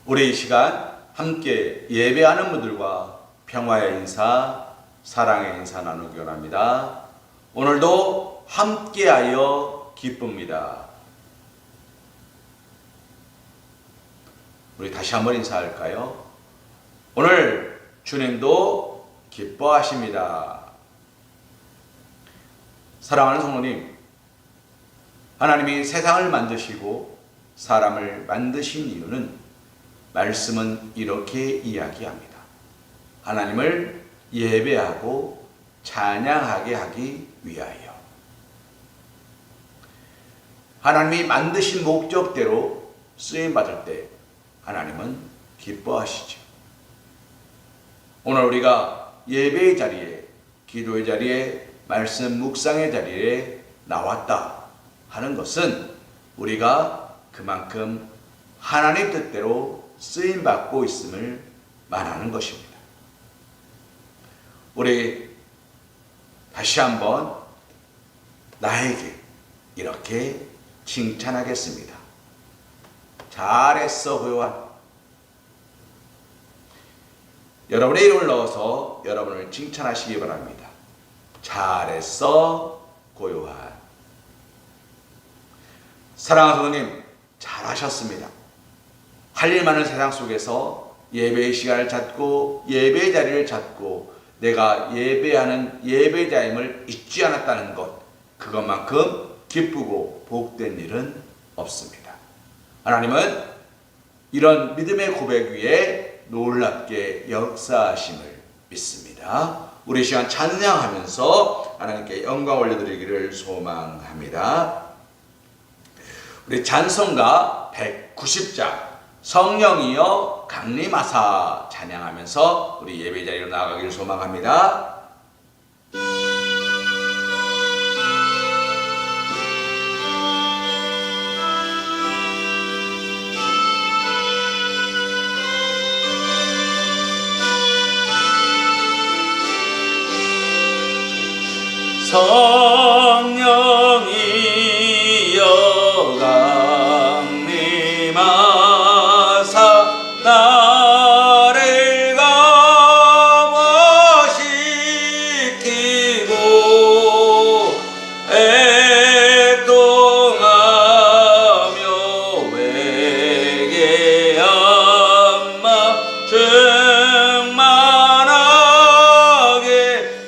우리 이 시간 함께 예배하는 분들과 평화의 인사, 사랑의 인사 나누기 원합니다. 오늘도 함께하여 기쁩니다. 우리 다시 한번 인사할까요? 오늘 주님도 기뻐하십니다. 사랑하는 성도님, 하나님이 세상을 만드시고 사람을 만드신 이유는 말씀은 이렇게 이야기합니다. 하나님을 예배하고 찬양하게 하기 위하여. 하나님이 만드신 목적대로 쓰임받을 때 하나님은 기뻐하시죠. 오늘 우리가 예배의 자리에, 기도의 자리에, 말씀 묵상의 자리에 나왔다 하는 것은 우리가 그만큼 하나님 뜻대로 쓰임받고 있음을 말하는 것입니다. 우리 다시 한번 나에게 이렇게 칭찬하겠습니다. 잘했어 고요한. 여러분의 이름을 넣어서 여러분을 칭찬하시기 바랍니다. 잘했어 고요한. 사랑하는 성도님, 잘하셨습니다. 할 일 많은 세상 속에서 예배의 시간을 찾고 예배의 자리를 찾고 내가 예배하는 예배자임을 잊지 않았다는 것, 그것만큼 기쁘고 복된 일은 없습니다. 하나님은 이런 믿음의 고백 위에 놀랍게 역사하심을 믿습니다. 우리 시간 찬양하면서 하나님께 영광 올려드리기를 소망합니다. 우리 찬송가 190장 성령이여 강림하사 찬양하면서 우리 예배 자리로 나아가기를 소망합니다. 성령이여 강림하사 나를 감화시키고 애통하며 회개한 마 충만하게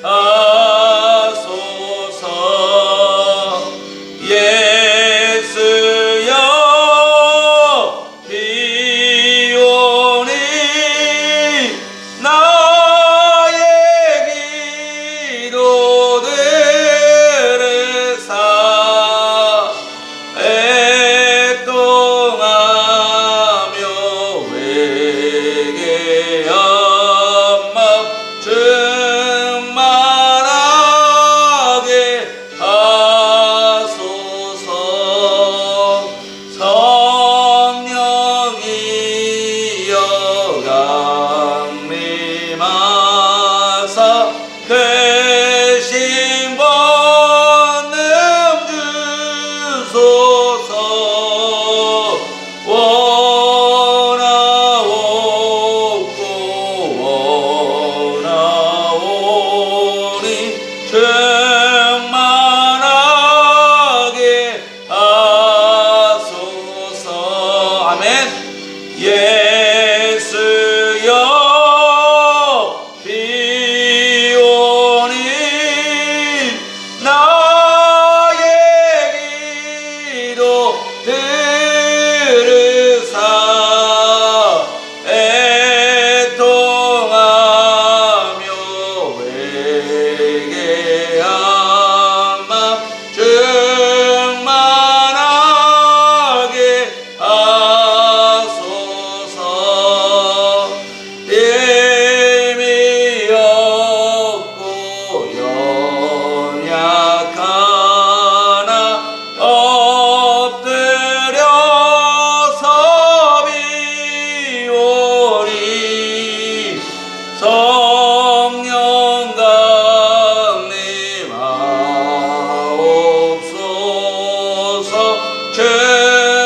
하소서. 예수여 비오니 나의 기도 들으사 애통하며 회개한 마 충만하게 하소서. 성령이여 강림하사 계신 권능 주소서. 원하옵고 원하오니 충만하게 하소서. 아멘. 예수여 비오니 나의 기도 들으사 애통하며 회개한 마 충만하게 하소서. 힘이 없고 연약하나 엎드려서 비오리. 성령 강림하옵소서. 충만하게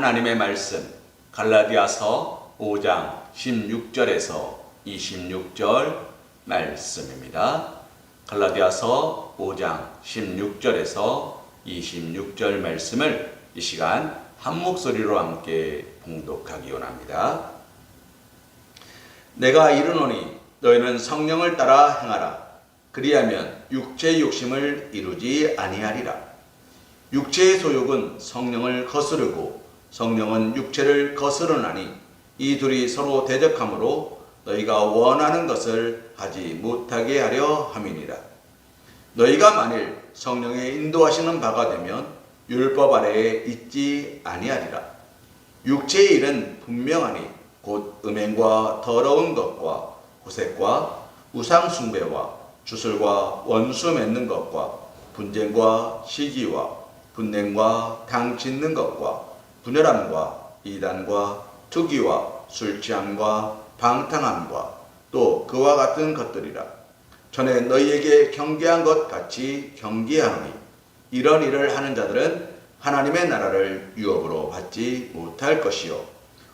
하나님의 말씀 갈라디아서 5장 16절에서 26절 말씀입니다. 갈라디아서 5장 16절에서 26절 말씀을 이 시간 한 목소리로 함께 봉독하기 원합니다. 내가 이르노니 너희는 성령을 따라 행하라. 그리하면 육체의 욕심을 이루지 아니하리라. 육체의 소욕은 성령을 거스르고 성령은 육체를 거스르나니 이 둘이 서로 대적하므로 너희가 원하는 것을 하지 못하게 하려 함이니라. 너희가 만일 성령의 인도하시는 바가 되면 율법 아래에 있지 아니하리라. 육체의 일은 분명하니 곧 음행과 더러운 것과 호색과 우상 숭배와 주술과 원수 맺는 것과 분쟁과 시기와 분냄과 당 짓는 것과 분열함과 이단과 투기와 술취함과 방탕함과 또 그와 같은 것들이라. 전에 너희에게 경계한 것 같이 경계하노니 이런 일을 하는 자들은 하나님의 나라를 유업으로 받지 못할 것이요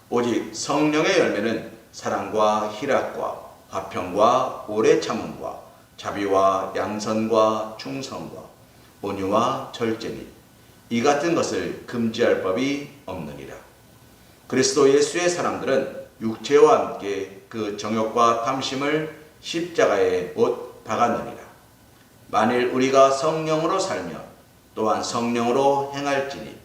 오직 성령의 열매는 사랑과 희락과 화평과 오래 참음과 자비와 양선과 충성과 온유와 절제니 이 같은 것을 금지할 법이 없느니라. 그리스도 예수의 사람들은 육체와 함께 그 정욕과 탐심을 십자가에 못 박았느니라. 만일 우리가 성령으로 살면 또한 성령으로 행할지니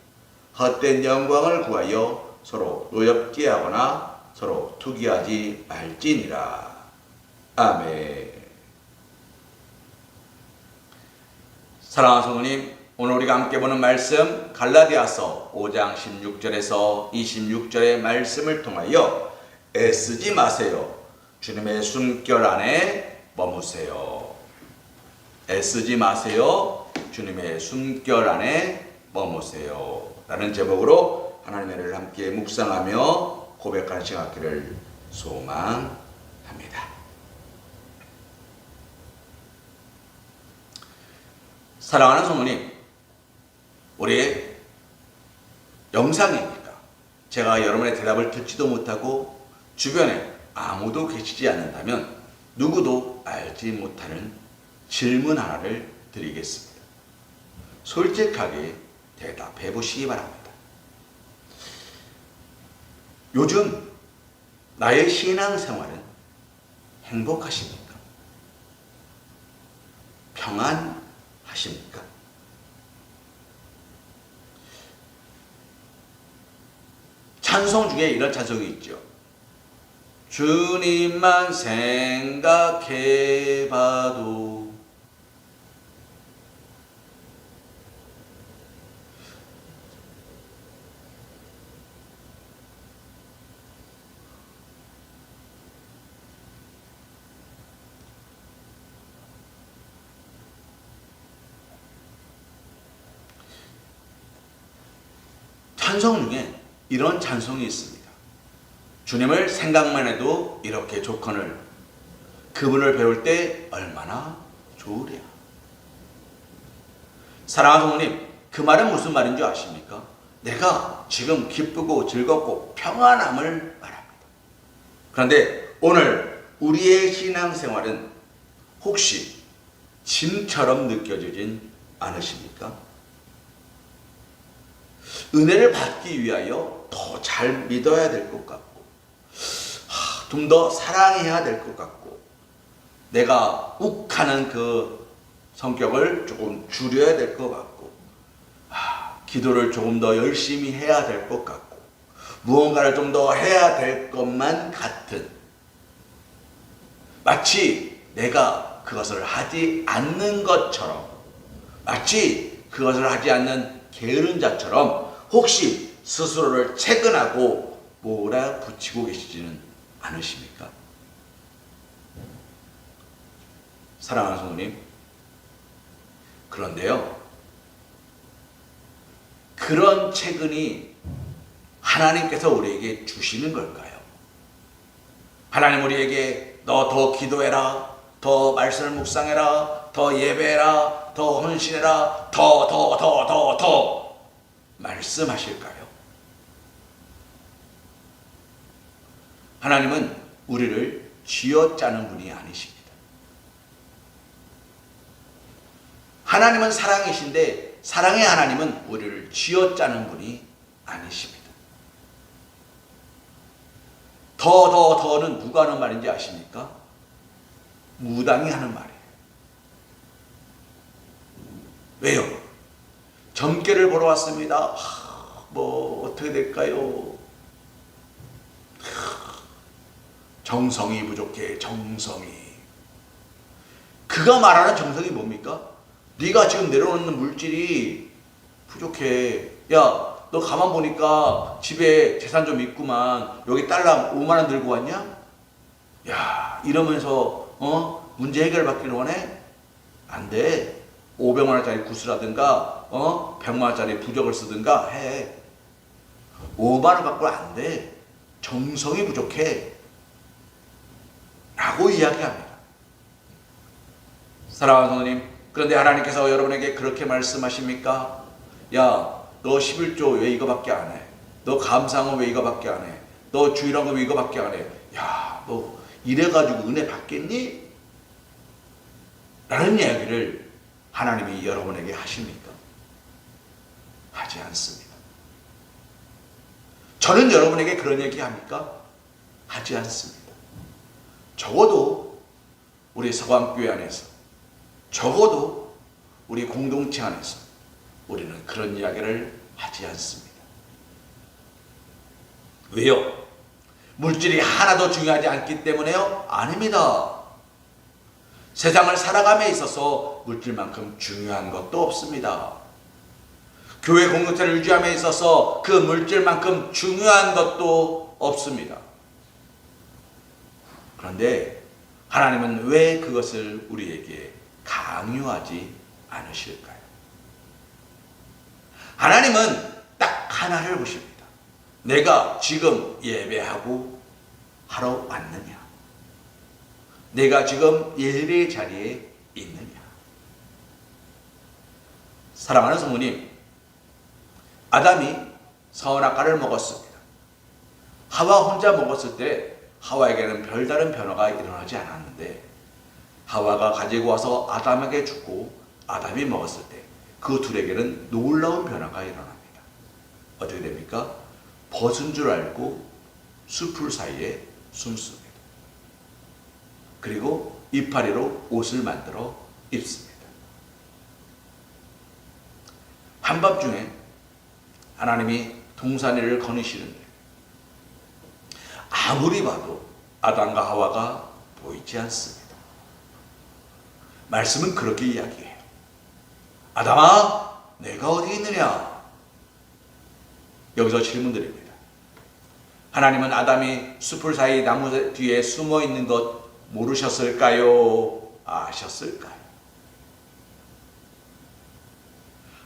헛된 영광을 구하여 서로 노엽게 하거나 서로 투기하지 말지니라. 아멘. 사랑하는 성도님, 오늘 우리가 함께 보는 말씀 갈라디아서 5장 16절에서 26절의 말씀을 통하여 애쓰지 마세요. 주님의 숨결 안에 머무세요. 애쓰지 마세요. 주님의 숨결 안에 머무세요. 라는 제목으로 하나님의 은혜를 함께 묵상하며 고백하는 시간 갖기를 소망합니다. 사랑하는 성도님, 우리 영상이니까 제가 여러분의 대답을 듣지도 못하고 주변에 아무도 계시지 않는다면 누구도 알지 못하는 질문 하나를 드리겠습니다. 솔직하게 대답해 보시기 바랍니다. 요즘 나의 신앙생활은 행복하십니까? 평안하십니까? 찬송 중에 이런 찬송이 있죠. 주님만 생각해봐도 찬송 중에 이런 찬송이 있습니다. 주님을 생각만 해도 이렇게 좋거늘 그분을 배울 때 얼마나 좋으랴. 사랑하는 성도님, 그 말은 무슨 말인 줄 아십니까? 내가 지금 기쁘고 즐겁고 평안함을 말합니다. 그런데 오늘 우리의 신앙생활은 혹시 짐처럼 느껴지진 않으십니까? 은혜를 받기 위하여 더 잘 믿어야 될 것 같고 좀 더 사랑해야 될 것 같고 내가 욱하는 그 성격을 조금 줄여야 될 것 같고 기도를 조금 더 열심히 해야 될 것 같고 무언가를 좀 더 해야 될 것만 같은, 마치 내가 그것을 하지 않는 것처럼, 마치 그것을 하지 않는 게으른 자처럼 혹시 스스로를 채근하고 몰아붙이고 계시지는 않으십니까? 사랑하는 성도님, 그런데요, 그런 채근이 하나님께서 우리에게 주시는 걸까요? 하나님 우리에게 너 더 기도해라, 더 말씀을 묵상해라, 더 예배해라, 더 헌신해라, 더 말씀하실까요? 하나님은 우리를 쥐어짜는 분이 아니십니다. 하나님은 사랑이신데 사랑의 하나님은 우리를 쥐어짜는 분이 아니십니다. 더는 누가 하는 말인지 아십니까? 무당이 하는 말이에요. 왜요? 점괘를 보러 왔습니다. 뭐 어떻게 될까요? 정성이 부족해. 정성이. 그가 말하는 정성이 뭡니까? 네가 지금 내려오는 물질이 부족해. 야, 너 가만 보니까 집에 재산 좀 있구만. 여기 달러 5만 원 들고 왔냐? 야, 이러면서 문제 해결 받기를 원해? 안 돼. 500만 원짜리 구슬하든가 100만 원짜리 부적을 쓰든가 해. 5만 원 갖고 안 돼. 정성이 부족해. 라고 이야기합니다. 사랑하는 성도님, 그런데 하나님께서 여러분에게 그렇게 말씀하십니까? 야, 너 11조 왜 이거밖에 안 해? 너 감사항은 왜 이거밖에 안 해? 너 주일하고 왜 이거밖에 안 해? 야, 너 이래가지고 은혜 받겠니? 라는 이야기를 하나님이 여러분에게 하십니까? 하지 않습니다. 저는 여러분에게 그런 얘기 합니까? 하지 않습니다. 적어도 우리 서광교회 안에서, 적어도 우리 공동체 안에서 우리는 그런 이야기를 하지 않습니다. 왜요? 물질이 하나도 중요하지 않기 때문에요? 아닙니다. 세상을 살아감에 있어서 물질만큼 중요한 것도 없습니다. 교회 공동체를 유지함에 있어서 그 물질만큼 중요한 것도 없습니다. 그런데 하나님은 왜 그것을 우리에게 강요하지 않으실까요? 하나님은 딱 하나를 보십니다. 내가 지금 예배하고 하러 왔느냐? 내가 지금 예배 자리에 있느냐? 사랑하는 성도님, 아담이 선악과를 먹었습니다. 하와 혼자 먹었을 때 하와에게는 별다른 변화가 일어나지 않았는데 하와가 가지고 와서 아담에게 주고 아담이 먹었을 때 그 둘에게는 놀라운 변화가 일어납니다. 어떻게 됩니까? 벗은 줄 알고 수풀 사이에 숨습니다. 그리고 이파리로 옷을 만들어 입습니다. 한밤중에 하나님이 동산이를 거니시는데 아무리 봐도 아담과 하와가 보이지 않습니다. 말씀은 그렇게 이야기해요. 아담아, 내가 어디 있느냐? 여기서 질문드립니다. 하나님은 아담이 숲을 사이 나무 뒤에 숨어 있는 것 모르셨을까요? 아셨을까요?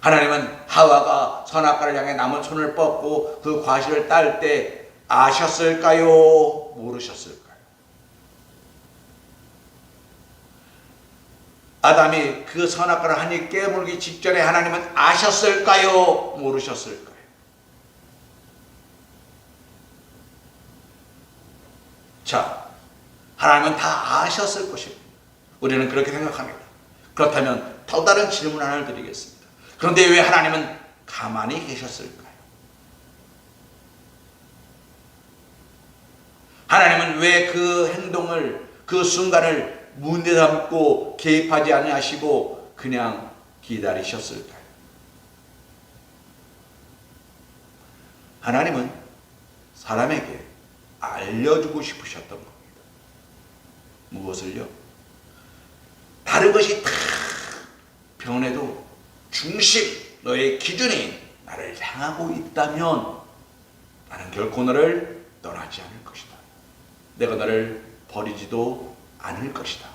하나님은 하와가 선악과를 향해 남은 손을 뻗고 그 과실을 딸 때 아셨을까요? 모르셨을까요? 아담이 그 선악과를 한 입 깨물기 직전에 하나님은 아셨을까요? 모르셨을까요? 자, 하나님은 다 아셨을 것입니다. 우리는 그렇게 생각합니다. 그렇다면 더 다른 질문 하나를 드리겠습니다. 그런데 왜 하나님은 가만히 계셨을까요? 하나님은 왜 그 행동을, 그 순간을 문제 삼고 개입하지 아니하시고 그냥 기다리셨을까요? 하나님은 사람에게 알려주고 싶으셨던 겁니다. 무엇을요? 다른 것이 다 변해도 중심, 너의 기준이 나를 향하고 있다면 나는 결코 너를 떠나지 않을 것이다. 내가 너를 버리지도 않을 것이다.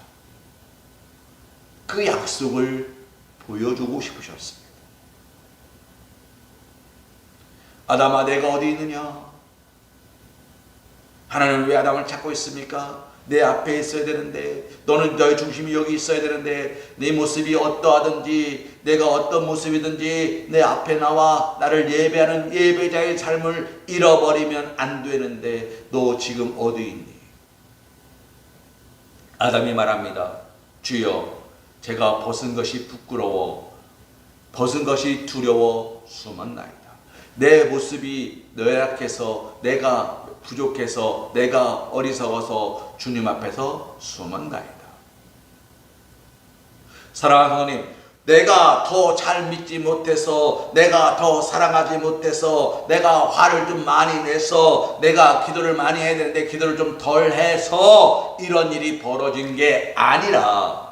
그 약속을 보여주고 싶으셨습니다. 아담아, 내가 어디 있느냐? 하나님은 왜 아담을 찾고 있습니까? 내 앞에 있어야 되는데, 너는 너의 중심이 여기 있어야 되는데, 네 모습이 어떠하든지 내가 어떤 모습이든지 내 앞에 나와 나를 예배하는 예배자의 삶을 잃어버리면 안 되는데 너 지금 어디 있니? 아담이 말합니다. 주여, 제가 벗은 것이 부끄러워, 벗은 것이 두려워 숨었나이다. 내 모습이 너약해서, 내가 부족해서, 내가 어리석어서 주님 앞에서 숨었나이다. 사랑하는 하나님, 내가 더 잘 믿지 못해서, 내가 더 사랑하지 못해서, 내가 화를 좀 많이 내서, 내가 기도를 많이 해야 되는데 기도를 좀 덜 해서 이런 일이 벌어진 게 아니라,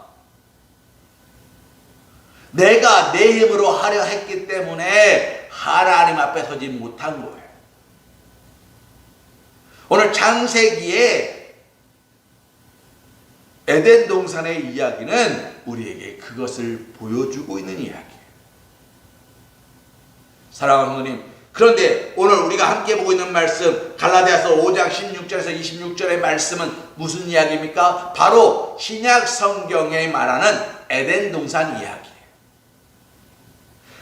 내가 내 힘으로 하려 했기 때문에 하나님 앞에 서지 못한 거예요. 오늘 창세기에 에덴 동산의 이야기는 우리에게 그것을 보여주고 있는 이야기예요. 사랑하는 하나님, 그런데 오늘 우리가 함께 보고 있는 말씀, 갈라디아서 5장 16절에서 26절의 말씀은 무슨 이야기입니까? 바로 신약 성경에 말하는 에덴 동산 이야기예요.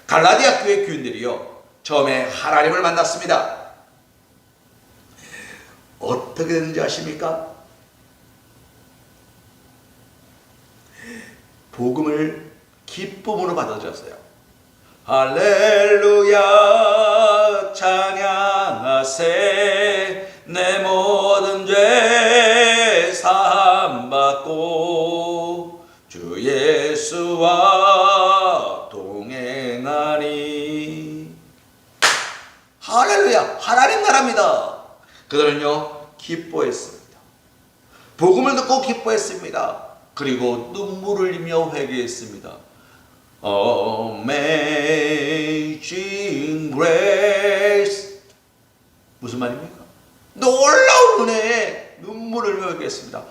갈라디아 교회 교인들이요, 처음에 하나님을 만났습니다. 어떻게 됐는지 아십니까? 복음을 기쁨으로 받아들였어요. 할렐루야 찬양하세, 내 모든 죄 사함받고 주 예수와 동행하니. 할렐루야, 하나님 나라입니다. 그들은요 기뻐했습니다. 복음을 듣고 기뻐했습니다. 그리고 눈물을 흘리며 회개했습니다. Amazing Grace, 무슨 말입니까? 놀라운 은혜에 눈물을 흘리며 회개했습니다.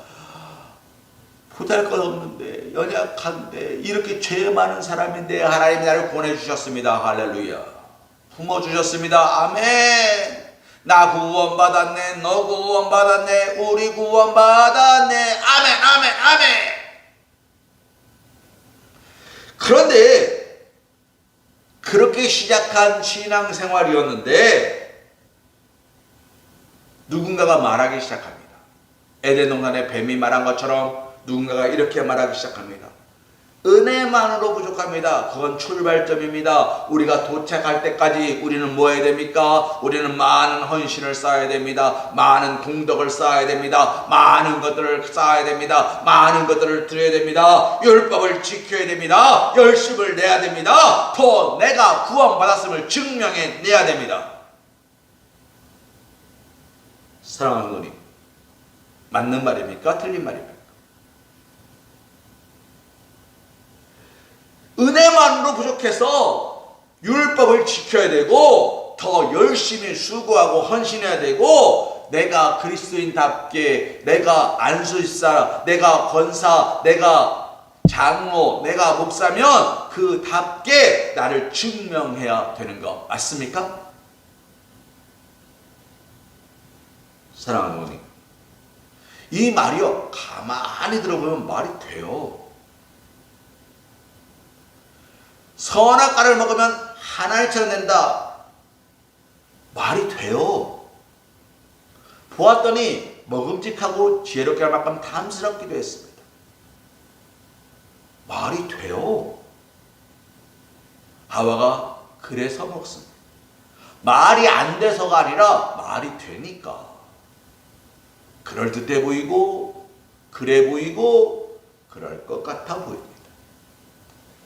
보잘것없는데, 연약한데, 이렇게 죄 많은 사람인데 하나님이 나를 보내주셨습니다. 할렐루야. 품어주셨습니다. 아멘. 나 구원받았네, 너 구원받았네, 우리 구원받았네. 아멘, 아멘, 아멘. 그런데 그렇게 시작한 신앙생활이었는데 누군가가 말하기 시작합니다. 에덴 동산의 뱀이 말한 것처럼 누군가가 이렇게 말하기 시작합니다. 은혜만으로 부족합니다. 그건 출발점입니다. 우리가 도착할 때까지 우리는 뭐 해야 됩니까? 우리는 많은 헌신을 쌓아야 됩니다. 많은 공덕을 쌓아야 됩니다. 많은 것들을 쌓아야 됩니다. 많은 것들을 드려야 됩니다. 율법을 지켜야 됩니다. 열심을 내야 됩니다. 더 내가 구원받았음을 증명해 내야 됩니다. 사랑하는 누님, 맞는 말입니까? 틀린 말입니까? 은혜만으로 부족해서 율법을 지켜야 되고 더 열심히 수고하고 헌신해야 되고, 내가 그리스도인답게, 내가 안수사, 내가 권사, 내가 장로, 내가 목사면 그답게 나를 증명해야 되는 거 맞습니까? 사랑하는 어머니, 이 말이요 가만히 들어보면 말이 돼요. 선악과를 먹으면 하나님처럼 된다. 말이 돼요. 보았더니 먹음직하고 지혜롭게 할 만큼 탐스럽기도 했습니다. 말이 돼요. 하와가 그래서 먹습니다. 말이 안 돼서가 아니라 말이 되니까. 그럴듯해 보이고 그래 보이고 그럴 것 같아 보입니다.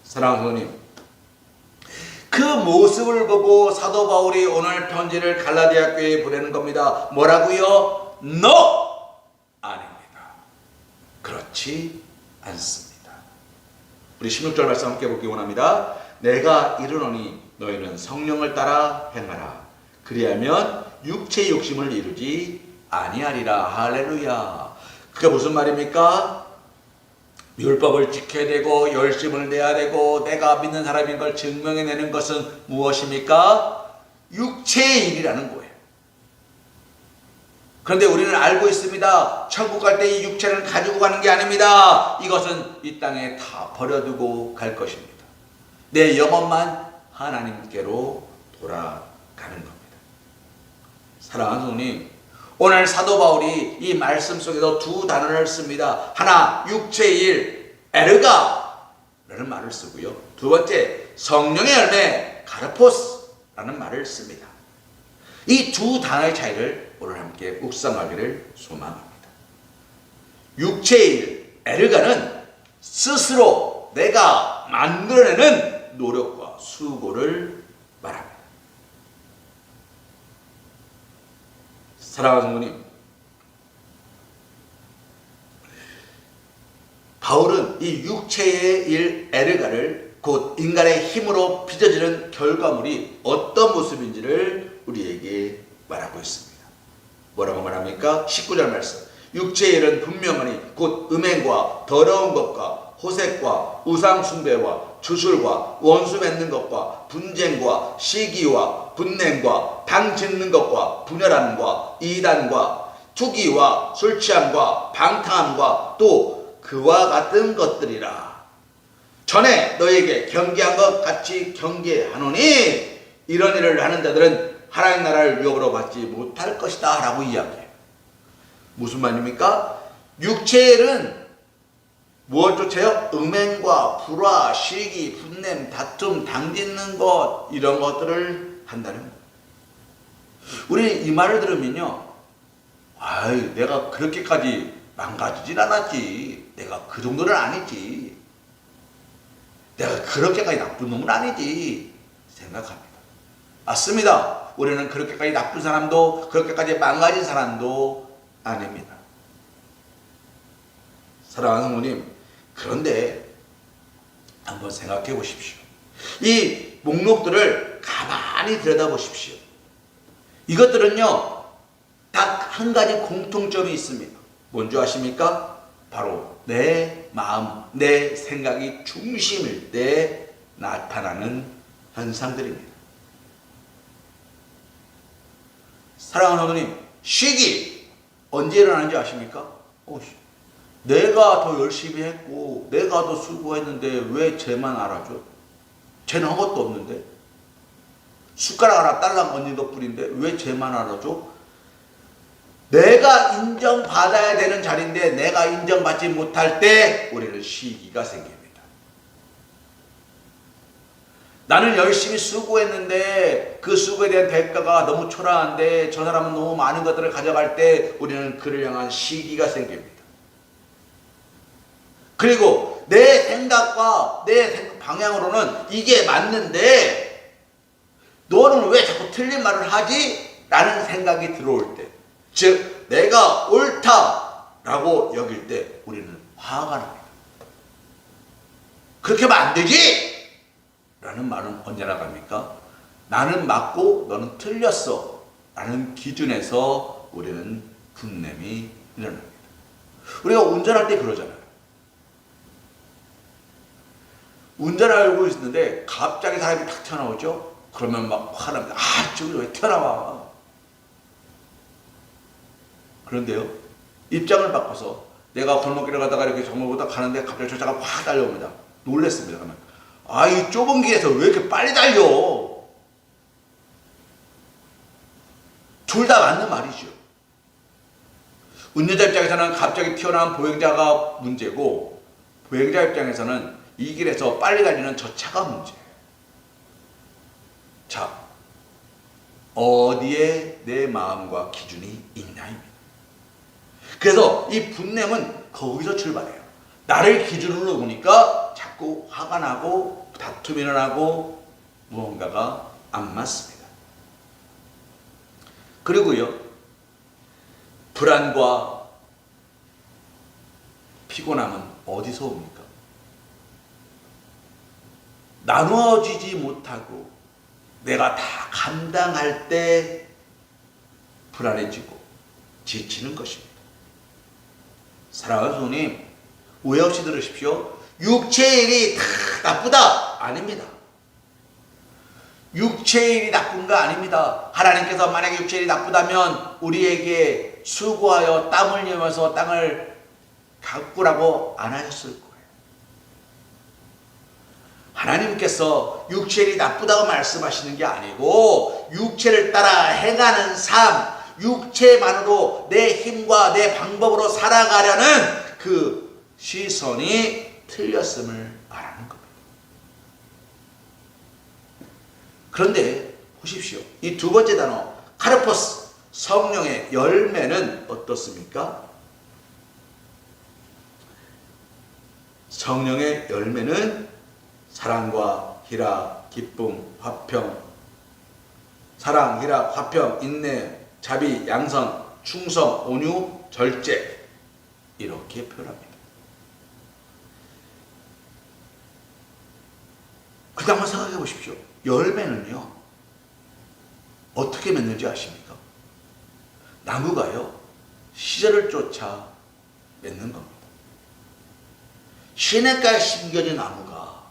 사랑하는 성도님, 그 모습을 보고 사도 바울이 오늘 편지를 갈라디아 교회에 보내는 겁니다. 뭐라고요? No! 아닙니다. 그렇지 않습니다. 우리 16절 말씀 함께 보기 원합니다. 내가 이르노니 너희는 성령을 따라 행하라. 그리하면 육체의 욕심을 이루지 아니하리라. 할렐루야. 그게 무슨 말입니까? 율법을 지켜야 되고 열심을 내야 되고 내가 믿는 사람인 걸 증명해내는 것은 무엇입니까? 육체의 일이라는 거예요. 그런데 우리는 알고 있습니다. 천국 갈 때 이 육체는 가지고 가는 게 아닙니다. 이것은 이 땅에 다 버려두고 갈 것입니다. 내 영혼만 하나님께로 돌아가는 겁니다. 사랑하는 성도님, 오늘 사도 바울이 이 말씀 속에서 두 단어를 씁니다. 하나, 육체의 일, 에르가라는 말을 쓰고요. 두 번째, 성령의 열매, 카르포스라는 말을 씁니다. 이 두 단어의 차이를 오늘 함께 묵상하기를 소망합니다. 육체의 일, 에르가는 스스로 내가 만들어내는 노력과 수고를 말합니다. 사랑하는 성도님, 바울은 이 육체의 일 에르가를 곧 인간의 힘으로 빚어지는 결과물이 어떤 모습인지를 우리에게 말하고 있습니다. 뭐라고 말합니까? 19절 말씀. 육체의 일은 분명하니 곧 음행과 더러운 것과 호색과 우상숭배와 주술과 원수 맺는 것과 분쟁과 시기와 분냄과 당 짓는 것과 분열함과 이단과 투기와 술취함과 방탕함과 또 그와 같은 것들이라. 전에 너에게 경계한 것 같이 경계하노니 이런 일을 하는 자들은 하나님 나라를 유업으로 받지 못할 것이다 라고 이야기해요. 무슨 말입니까? 육체의 일은 무엇조차요? 음행과 불화, 시기, 분냄, 다툼, 당짓는 것, 이런 것들을 한다는 거예요. 우리 이 말을 들으면요, 아이, 내가 그렇게까지 망가지진 않았지. 내가 그 정도는 아니지. 내가 그렇게까지 나쁜 놈은 아니지. 생각합니다. 맞습니다. 우리는 그렇게까지 나쁜 사람도, 그렇게까지 망가진 사람도 아닙니다. 사랑하는 성도님, 그런데 한번 생각해 보십시오. 이 목록들을 가만히 들여다보십시오. 이것들은요, 딱 한 가지 공통점이 있습니다. 뭔지 아십니까? 바로 내 마음, 내 생각이 중심일 때 나타나는 현상들입니다. 사랑하는 성도님, 시기 언제 일어나는지 아십니까? 내가 더 열심히 했고 내가 더 수고했는데 왜 쟤만 알아줘? 쟤는 한 것도 없는데. 숟가락 하나 딸랑 얹은 것뿐인데 왜 쟤만 알아줘? 내가 인정받아야 되는 자리인데 내가 인정받지 못할 때 우리는 시기가 생깁니다. 나는 열심히 수고했는데 그 수고에 대한 대가가 너무 초라한데 저 사람은 너무 많은 것들을 가져갈 때 우리는 그를 향한 시기가 생깁니다. 그리고 내 생각과 내 방향으로는 이게 맞는데 너는 왜 자꾸 틀린 말을 하지? 라는 생각이 들어올 때, 즉 내가 옳다라고 여길 때 우리는 화가 납니다. 그렇게 하면 안 되지! 라는 말은 언제 나갑니까? 나는 맞고 너는 틀렸어 라는 기준에서 우리는 분냄이 일어납니다. 우리가 운전할 때 그러잖아요. 운전하고 있는데 갑자기 사람이 탁 튀어나오죠? 그러면 막 화납니다. 저기 왜 튀어나와? 그런데요, 입장을 바꿔서 내가 골목길을 가다가 이렇게 정모보다 가는데 갑자기 저 차가 확 달려옵니다. 놀랬습니다. 그러면 이 좁은 길에서 왜 이렇게 빨리 달려? 둘 다 맞는 말이죠. 운전자 입장에서는 갑자기 튀어나온 보행자가 문제고, 보행자 입장에서는 이 길에서 빨리 달리는 저 차가 문제예요. 자, 어디에 내 마음과 기준이 있냐입니다. 그래서 이 분냄은 거기서 출발해요. 나를 기준으로 보니까 자꾸 화가 나고 다툼이 일어나고 무언가가 안 맞습니다. 그리고요, 불안과 피곤함은 어디서 옵니까? 나누어지지 못하고 내가 다 감당할 때 불안해지고 지치는 것입니다. 사랑하는 성도님, 오해 없이 들으십시오. 육체의 일이 다 나쁘다? 아닙니다. 육체의 일이 나쁜 거 아닙니다. 하나님께서 만약에 육체의 일이 나쁘다면 우리에게 그렇게 수고하여 땀 흘리면서 땅을 가꾸라고 안 하셨을 거예요. 하나님께서 육체일이 나쁘다고 말씀하시는 게 아니고 육체를 따라 행하는 삶, 육체만으로 내 힘과 내 방법으로 살아가려는 그 시선이 틀렸음을 말하는 겁니다. 그런데 보십시오. 이 두 번째 단어 카르포스, 성령의 열매는 어떻습니까? 성령의 열매는 사랑과 희락, 기쁨, 화평, 사랑, 희락, 화평, 인내, 자비, 양선, 충성, 온유, 절제 이렇게 표현합니다. 그다음 한번 생각해 보십시오. 열매는요 어떻게 맺는지 아십니까? 나무가요 시절을 쫓아 맺는 겁니다. 시냇가에 심겨진 나무가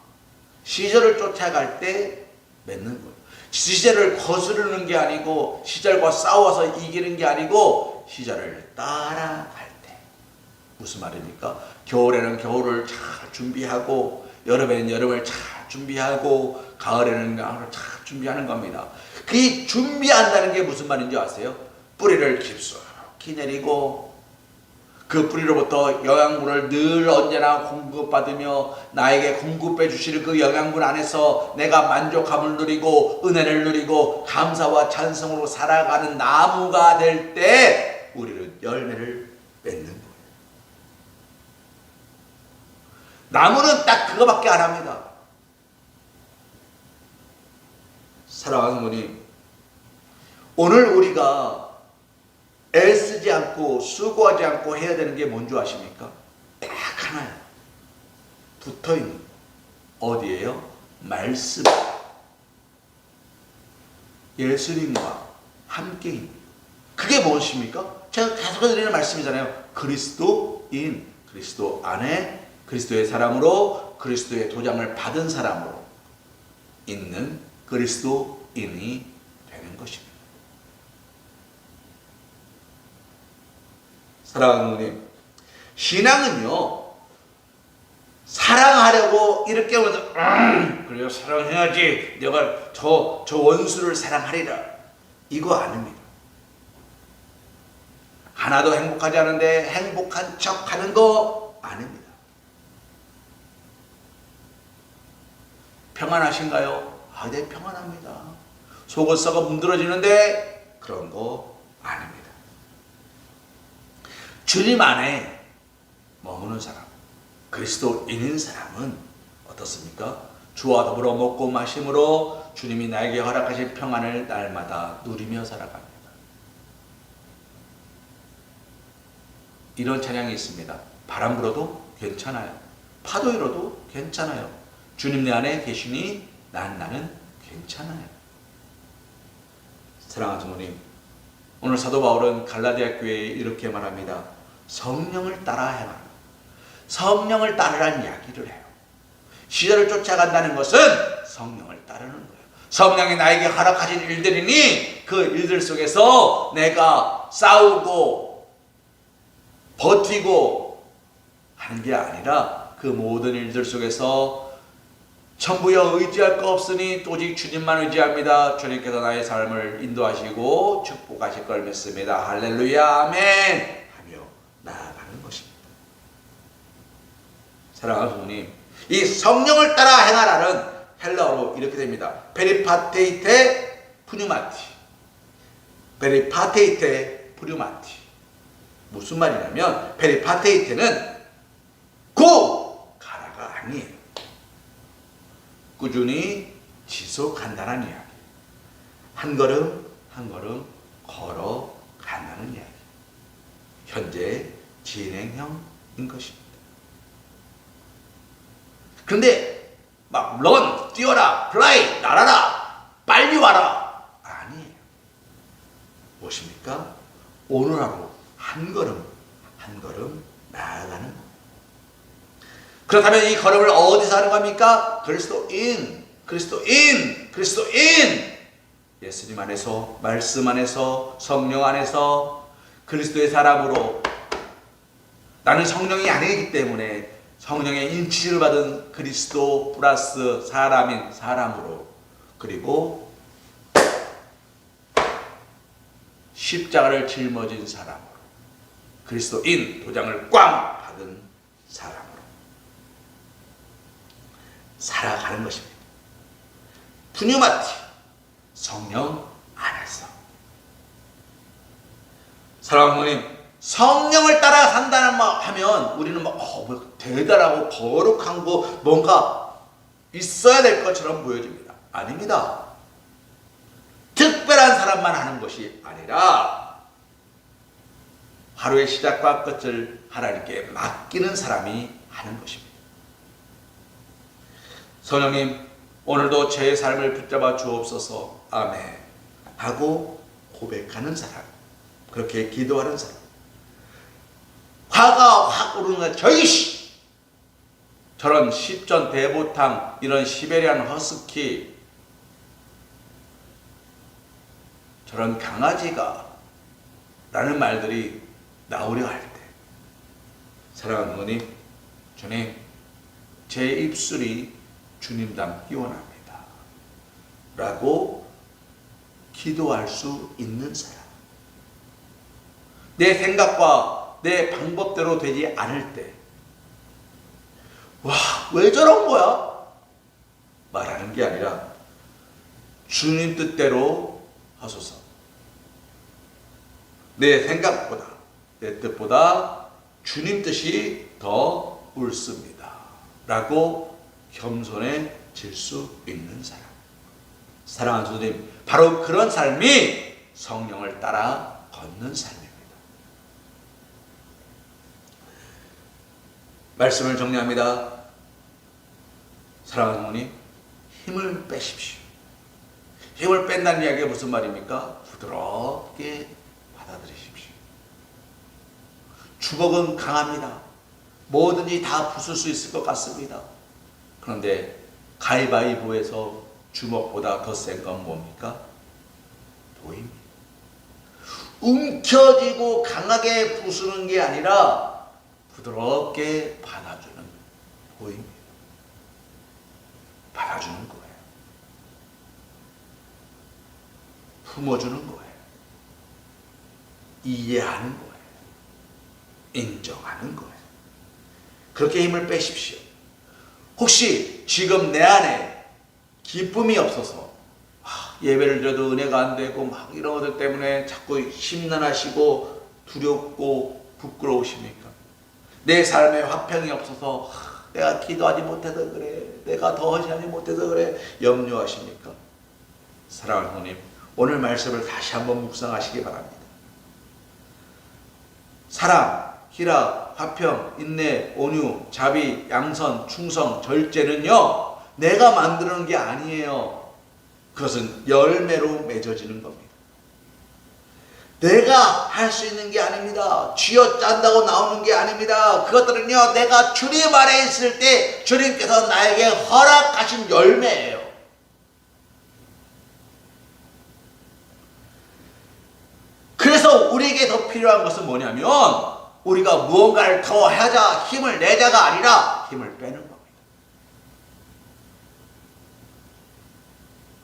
시절을 쫓아갈 때 맺는 거예요. 시절을 거스르는 게 아니고 시절과 싸워서 이기는 게 아니고 시절을 따라갈 때. 무슨 말입니까? 겨울에는 겨울을 잘 준비하고 여름에는 여름을 잘 준비하고 가을에는 가을을 잘 준비하는 겁니다. 그 준비한다는 게 무슨 말인지 아세요? 뿌리를 깊숙이 내리고 그 뿌리로부터 영양분을 늘 언제나 공급받으며 나에게 공급해 주시는 그 영양분 안에서 내가 만족함을 누리고 은혜를 누리고 감사와 찬송으로 살아가는 나무가 될 때 우리는 열매를 맺는 거예요. 나무는 딱 그거밖에 안 합니다. 사랑하는 어머님, 오늘 우리가 애쓰지 않고 수고하지 않고 해야 되는 게 뭔지 아십니까? 딱 하나예요. 붙어있는 어디예요? 말씀. 예수님과 함께입니다. 그게 무엇입니까? 제가 계속 드리는 말씀이잖아요. 그리스도인, 그리스도 안에 그리스도의 사람으로 그리스도의 도장을 받은 사람으로 있는 그리스도인이 되는 것입니다. 사랑하는 누님, 신앙은요 사랑하려고 이렇게 하면서 그래요 사랑해야지 내가 저 원수를 사랑하리라 이거 아닙니다. 하나도 행복하지 않은데 행복한 척 하는 거 아닙니다. 평안하신가요? 아, 네 평안합니다. 속을 썩어 문드러지는데 그런 거 아닙니다. 주님 안에 머무는 사람, 그리스도인인 사람은 어떻습니까? 주와 더불어 먹고 마심으로 주님이 나에게 허락하신 평안을 날마다 누리며 살아갑니다. 이런 찬양이 있습니다. 바람 불어도 괜찮아요. 파도 일어도 괜찮아요. 주님 내 안에 계시니 나는 괜찮아요. 사랑하는 주님, 오늘 사도 바울은 갈라디아 교회에 이렇게 말합니다. 성령을 따라 행하라. 성령을 따르라는 이야기를 해요. 시절을 쫓아간다는 것은 성령을 따르는 거예요. 성령이 나에게 허락하신 일들이니 그 일들 속에서 내가 싸우고 버티고 하는 게 아니라 그 모든 일들 속에서 천부여 의지할 거 없으니 오직 주님만 의지합니다. 주님께서 나의 삶을 인도하시고 축복하실 걸 믿습니다. 할렐루야 아멘 하며 나아가는 것입니다. 사랑하는 성도님, 이 성령을 따라 행하라는 헬라어로 이렇게 됩니다. 페리파테이테 푸뉴마티. 페리파테이테 푸뉴마티. 무슨 말이냐면 페리파테이테는 고 가라가 아니에요. 꾸준히 지속한다는 이야기. 한 걸음 한 걸음 걸어간다는 이야기. 현재 진행형인 것입니다. 그런데 막 런, 뛰어라, 플라이, 날아라, 빨리 와라 아니에요. 무엇입니까? 오늘 하루 한 걸음 한 걸음 나아가는 것. 그렇다면 이 걸음을 어디서 하는 겁니까? 그리스도인, 그리스도인, 그리스도인. 예수님 안에서, 말씀 안에서, 성령 안에서 그리스도의 사람으로 나는 성령이 아니기 때문에 성령의 인치를 받은 그리스도 플러스 사람인 사람으로 그리고 십자가를 짊어진 사람으로 그리스도인 도장을 꽝 받은 사람으로 살아가는 것입니다. 푸뉴마티 성령 안에서. 사랑하는 부모님, 성령을 따라 산다는 말 하면 우리는 막 대단하고 거룩한 거 뭔가 있어야 될 것처럼 보여집니다. 아닙니다. 특별한 사람만 하는 것이 아니라 하루의 시작과 끝을 하나님께 맡기는 사람이 하는 것입니다. 성령님, 오늘도 제 삶을 붙잡아 주옵소서. 아멘 하고 고백하는 사람, 그렇게 기도하는 사람, 화가 확 오르는 거야. 저런 십전 대보탕, 이런 시베리안 허스키, 저런 강아지가 라는 말들이 나오려 할 때, 사랑하는 어머님, 주님, 제 입술이 주님 닮기 원합니다 라고 기도할 수 있는 사람, 내 생각과 내 방법대로 되지 않을 때, 와, 왜 저런 거야? 말하는 게 아니라 주님 뜻대로 하소서. 내 생각보다, 내 뜻보다 주님 뜻이 더 옳습니다 라고 겸손해질 수 있는 사람. 사랑하는 주님, 바로 그런 삶이 성령을 따라 걷는 삶입니다. 말씀을 정리합니다. 사랑하는 어머니, 힘을 빼십시오. 힘을 뺀다는 이야기가 무슨 말입니까? 부드럽게 받아들이십시오. 주먹은 강합니다. 뭐든지 다 부술 수 있을 것 같습니다. 그런데 가위바위보에서 주먹보다 더 센 건 뭡니까? 도입니다. 움켜쥐고 강하게 부수는 게 아니라 부드럽게 받아주는 도입니다. 받아주는 거예요. 품어주는 거예요. 이해하는 거예요. 인정하는 거예요. 그렇게 힘을 빼십시오. 혹시 지금 내 안에 기쁨이 없어서 예배를 드려도 은혜가 안 되고 막 이런 것들 때문에 자꾸 심란하시고 두렵고 부끄러우십니까? 내 삶에 화평이 없어서 내가 기도하지 못해서 그래, 내가 더 헌신하지 못해서 그래, 염려하십니까? 사랑하는 하나님, 오늘 말씀을 다시 한번 묵상하시기 바랍니다. 사랑, 희락, 화평, 인내, 온유, 자비, 양선, 충성, 절제는요, 내가 만드는 게 아니에요. 그것은 열매로 맺어지는 겁니다. 내가 할 수 있는 게 아닙니다. 쥐어짠다고 나오는 게 아닙니다. 그것들은요, 내가 주님 안에 있을 때 주님께서 나에게 허락하신 열매예요. 그래서 우리에게 더 필요한 것은 뭐냐면, 우리가 무언가를 더 하자, 힘을 내자가 아니라 힘을 빼는 겁니다.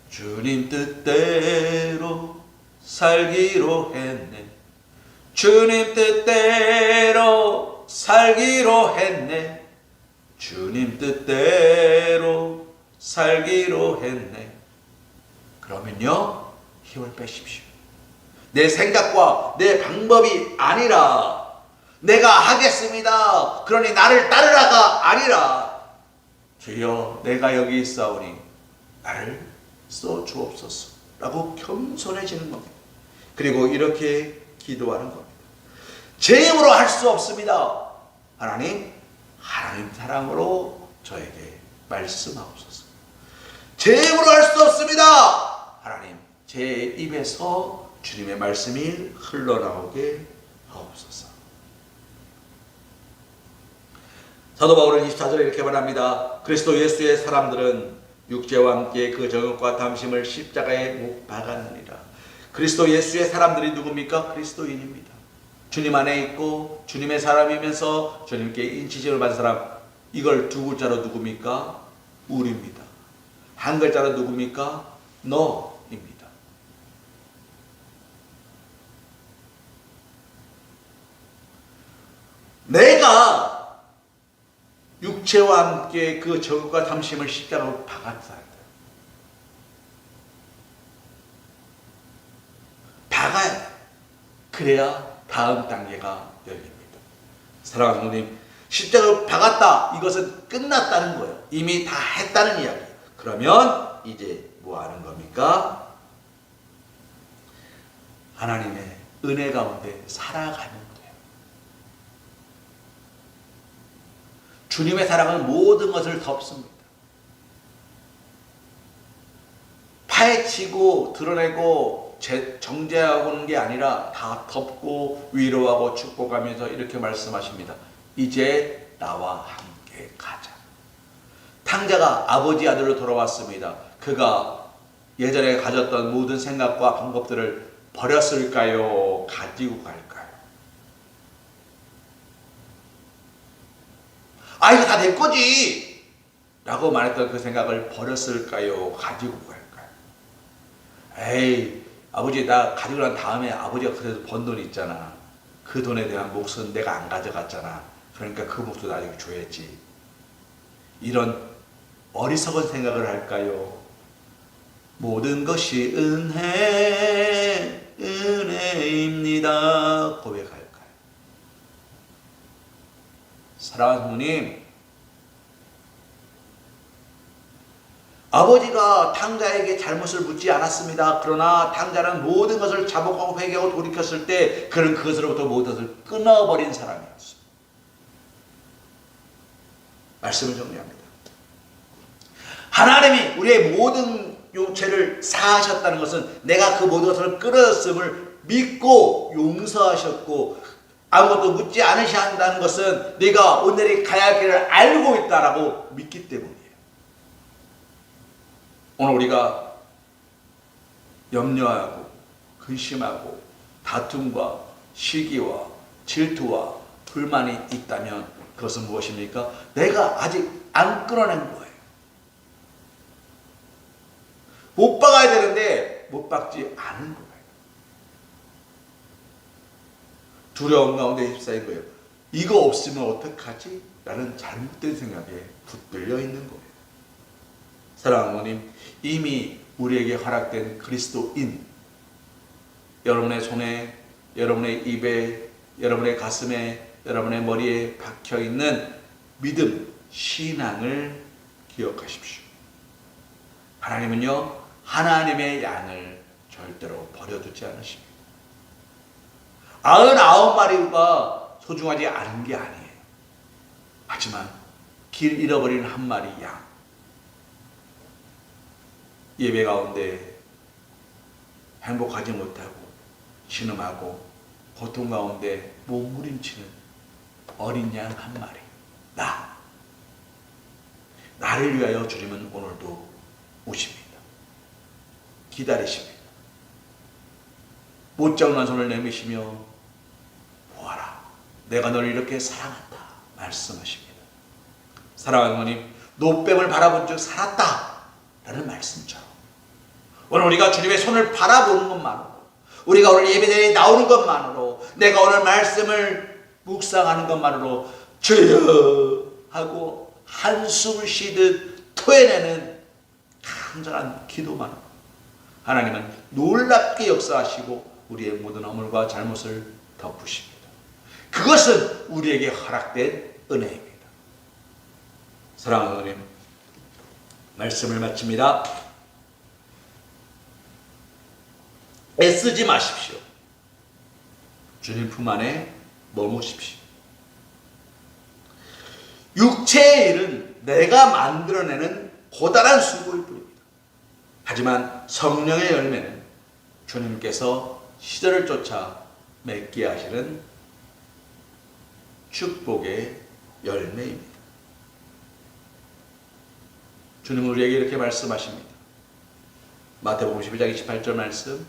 주님 뜻대로 살기로 했네. 주님 뜻대로 살기로 했네. 주님 뜻대로 살기로 했네. 그러면요, 힘을 빼십시오. 내 생각과 내 방법이 아니라 내가 하겠습니다, 그러니 나를 따르라가 아니라 주여 내가 여기 있사오니 나를 써 주옵소서 라고 겸손해지는 겁니다. 그리고 이렇게 기도하는 겁니다. 제 힘으로 할 수 없습니다. 하나님 사랑으로 저에게 말씀하옵소서. 제 힘으로 할 수 없습니다. 하나님 제 입에서 주님의 말씀이 흘러나오게 하옵소서. 사도 바울은 24절에 이렇게 말합니다. 그리스도 예수의 사람들은 육체와 함께 그 정욕과 탐심을 십자가에 못 박았느니라. 그리스도 예수의 사람들이 누굽니까? 그리스도인입니다. 주님 안에 있고 주님의 사람이면서 주님께 인치심을 받은 사람, 이걸 두 글자로 누굽니까? 우리입니다. 한 글자로 누굽니까? 너입니다. 내가 육체와 함께 그 저주과 탐심을 십자가로 박았어야 돼요. 박아야 돼요. 그래야 다음 단계가 열립니다. 사랑하는 성도님, 십자가로 박았다. 이것은 끝났다는 거예요. 이미 다 했다는 이야기예요. 그러면 이제 뭐 하는 겁니까? 하나님의 은혜 가운데 살아가는 거예요. 주님의 사랑은 모든 것을 덮습니다. 파헤치고 드러내고 정죄하고는 게 아니라 다 덮고 위로하고 축복하면서 이렇게 말씀하십니다. 이제 나와 함께 가자. 탕자가 아버지 아들로 돌아왔습니다. 그가 예전에 가졌던 모든 생각과 방법들을 버렸을까요? 가지고 갈까요? 아, 이거 다 내 거지! 라고 말했던 그 생각을 버렸을까요? 가지고 갈까요? 에이, 아버지, 나 가지고 난 다음에 아버지가 그래도 번 돈 있잖아. 그 돈에 대한 몫은 내가 안 가져갔잖아. 그러니까 그 몫도 나중에 줘야지. 이런 어리석은 생각을 할까요? 모든 것이 은혜입니다. 고백할까요? 사랑하는 성도님, 아버지가 탕자에게 잘못을 묻지 않았습니다. 그러나 탕자는 모든 것을 자복하고 회개하고 돌이켰을 때 그는 그것으로부터 모든 것을 끊어버린 사람이었습니다. 말씀을 정리합니다. 하나님이 우리의 모든 죄를 사하셨다는 것은 내가 그 모든 것을 끊었음을 믿고 용서하셨고, 아무것도 묻지 않으셔야 한다는 것은 네가 오늘의 가야 할 길을 알고 있다라고 믿기 때문이에요. 오늘 우리가 염려하고 근심하고 다툼과 시기와 질투와 불만이 있다면 그것은 무엇입니까? 내가 아직 안 끌어낸 거예요. 못 박아야 되는데 못 박지 않은 거예요. 두려움 가운데 휩싸인 거예요. 이거 없으면 어떡하지? 라는 잘못된 생각에 붙들려 있는 거예요. 사랑하는 어머님, 이미 우리에게 허락된 그리스도인, 여러분의 손에, 여러분의 입에, 여러분의 가슴에, 여러분의 머리에 박혀있는 믿음, 신앙을 기억하십시오. 하나님은요, 하나님의 양을 절대로 버려두지 않으십니다. 99마리가 소중하지 않은 게 아니에요. 하지만 길 잃어버린 한 마리 양, 예배 가운데 행복하지 못하고 신음하고 고통 가운데 몸부림치는 어린 양 한 마리, 나를 위하여 주님은 오늘도 오십니다. 기다리십니다. 못장난 손을 내미시며 보아라, 내가 너를 이렇게 사랑한다 말씀하십니다. 사랑하는 어머님, 노뱀을 바라본 즉 살았다 라는 말씀처럼 오늘 우리가 주님의 손을 바라보는 것만으로, 우리가 오늘 예배대에 나오는 것만으로, 내가 오늘 말씀을 묵상하는 것만으로 주여 하고 한숨을 쉬듯 토해내는 간절한 기도만으로 하나님은 놀랍게 역사하시고 우리의 모든 허물과 잘못을 덮으십니다. 그것은 우리에게 허락된 은혜입니다. 사랑하는 하나님, 말씀을 마칩니다. 애쓰지 마십시오. 주님 품 안에 머무십시오. 육체의 일은 내가 만들어내는 고단한 수고일 뿐입니다. 하지만 성령의 열매는 주님께서 시절을 쫓아 맺게 하시는 축복의 열매입니다. 주님은 우리에게 이렇게 말씀하십니다. 마태복음 12장 28절 말씀,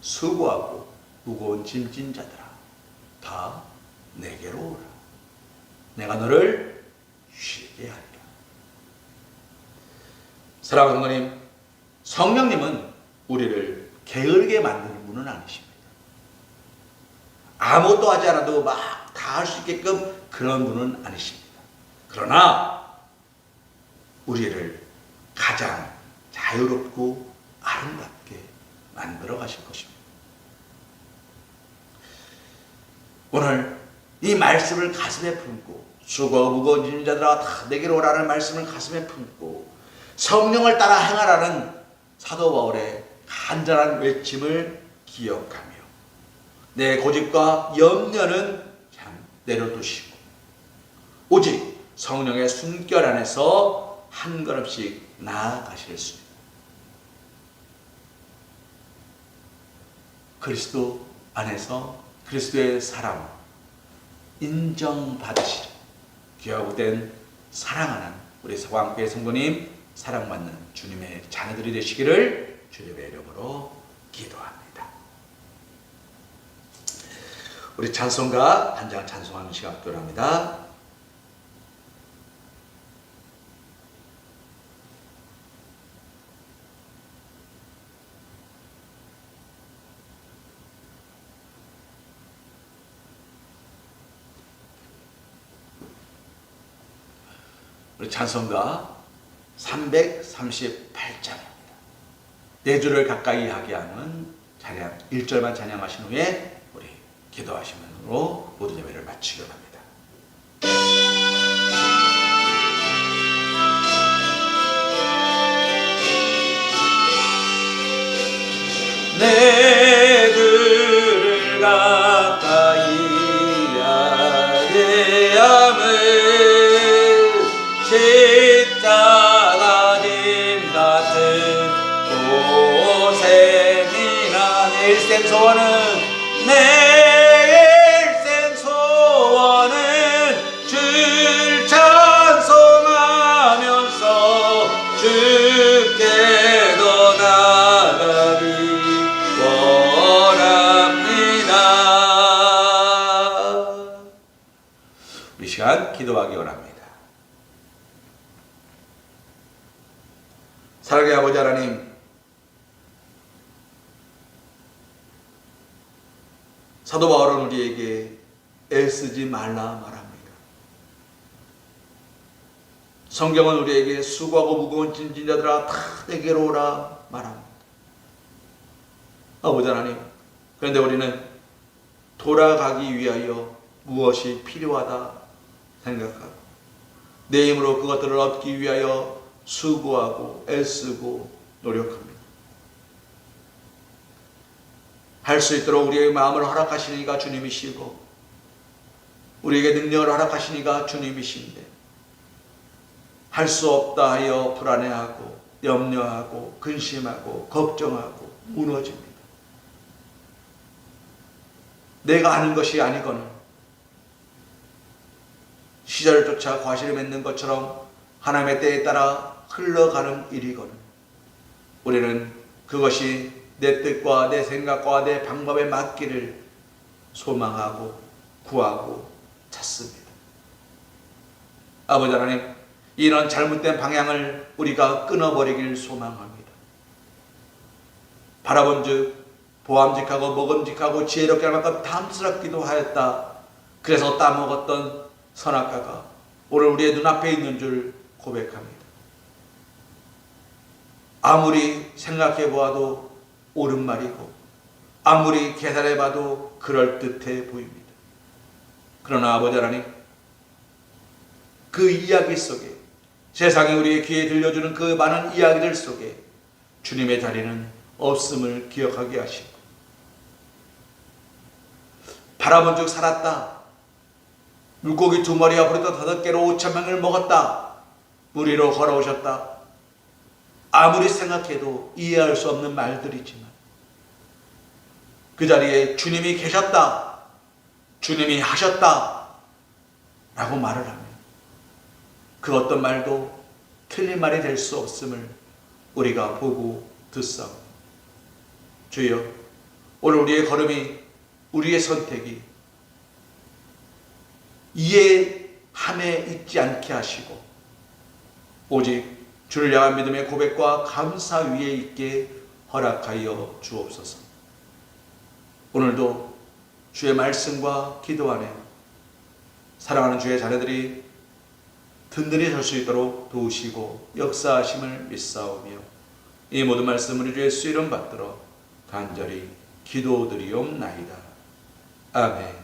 수고하고 무거운 짐진 자들아 다 내게로 오라. 내가 너를 쉬게 하리라. 사랑하는 성도님, 성령님은 우리를 게으르게 만드는 분은 아니십니다. 아무것도 하지 않아도 막 다 할 수 있게끔 그런 분은 아니십니다. 그러나 우리를 가장 자유롭고 아름답게 만들어 가실 것입니다. 오늘 이 말씀을 가슴에 품고 수고하고 무거운 짐진 자들아 다 내게로 오라는 말씀을 가슴에 품고 성령을 따라 행하라는 사도 바울의 간절한 외침을 기억하며 내 고집과 염려는 참 내려두시고 오직 성령의 숨결 안에서 한 걸음씩 나아가실 수 있는 그리스도 안에서 그리스도의 사랑 인정받으시려 귀하고 된 사랑하는 우리 서광교회 성도님, 사랑받는 주님의 자녀들이 되시기를 주님의 이름으로 기도합니다. 우리 찬송가 한 장 찬송하는 시간 갖도록 합니다. 우리 찬송가 338장입니다. 네 주를 가까이 하게 하는 찬양 1절만 찬양하신 후에 우리 기도하시면서 모든 예배를 마치기로 합니다. 내 주를 가까이 하게 함을 십자가 짐 같은 고생이나 내 일생 소원은 내 일생 소원은 주를 찬송하면서 주께 더 나아가기 원합니다. 우리 시간 기도하기 원합니다. 사랑의 아버지 하나님, 사도 바울은 우리에게 애쓰지 말라 말합니다. 성경은 우리에게 수고하고 무거운 짐진 자들아 다 내게로 오라 말합니다. 아버지 하나님, 그런데 우리는 돌아가기 위하여 무엇이 필요하다 생각하고 내 힘으로 그것들을 얻기 위하여 수고하고 애쓰고 노력합니다. 할 수 있도록 우리의 마음을 허락하시니가 주님이시고 우리에게 능력을 허락하시니가 주님이신데 할 수 없다 하여 불안해하고 염려하고 근심하고 걱정하고 무너집니다. 내가 하는 것이 아니거늘 시절을 쫓아 과실을 맺는 것처럼 하나님의 때에 따라 흘러가는 일이거늘 우리는 그것이 내 뜻과 내 생각과 내 방법에 맞기를 소망하고 구하고 찾습니다. 아버지 하나님, 이런 잘못된 방향을 우리가 끊어버리길 소망합니다. 바라본즉 보암직하고 먹음직하고 지혜롭게 할 만큼 탐스럽기도 하였다. 그래서 따먹었던 선악과가 오늘 우리의 눈앞에 있는 줄 고백합니다. 아무리 생각해 보아도 옳은 말이고 아무리 계산해 봐도 그럴듯해 보입니다. 그러나 아버지 하나님, 그 이야기 속에 세상이 우리의 귀에 들려주는 그 많은 이야기들 속에 주님의 자리는 없음을 기억하게 하시고 바라본즉 살았다. 물고기 2마리와 보리떡 5개로 5,000명을 먹었다. 물 위로 걸어오셨다. 아무리 생각해도 이해할 수 없는 말들이지만 그 자리에 주님이 계셨다, 주님이 하셨다 라고 말을 하면 그 어떤 말도 틀린 말이 될 수 없음을 우리가 보고 듣사옵니다. 주여, 오늘 우리의 걸음이, 우리의 선택이 이해함에 있지 않게 하시고 오직 주를 향한 믿음의 고백과 감사 위에 있게 허락하여 주옵소서. 오늘도 주의 말씀과 기도 안에 사랑하는 주의 자녀들이 든든히 설 수 있도록 도우시고 역사하심을 믿사오며 이 모든 말씀을 우리 주 예수 이름 받들어 간절히 기도드리옵나이다. 아멘.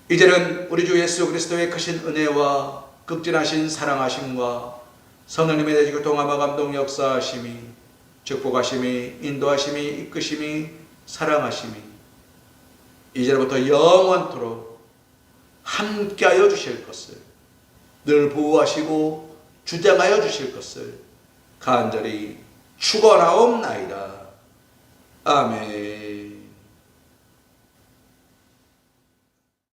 이제는 우리 주 예수 그리스도의 크신 은혜와 극진하신 사랑하심과 성령님의 대지고 통함과 감동 역사하심이 축복하심이 인도하심이 이끄심이 사랑하심이 이제부터 영원토록 함께하여 주실 것을 늘 보호하시고 주장하여 주실 것을 간절히 축원하옵나이다. 아멘.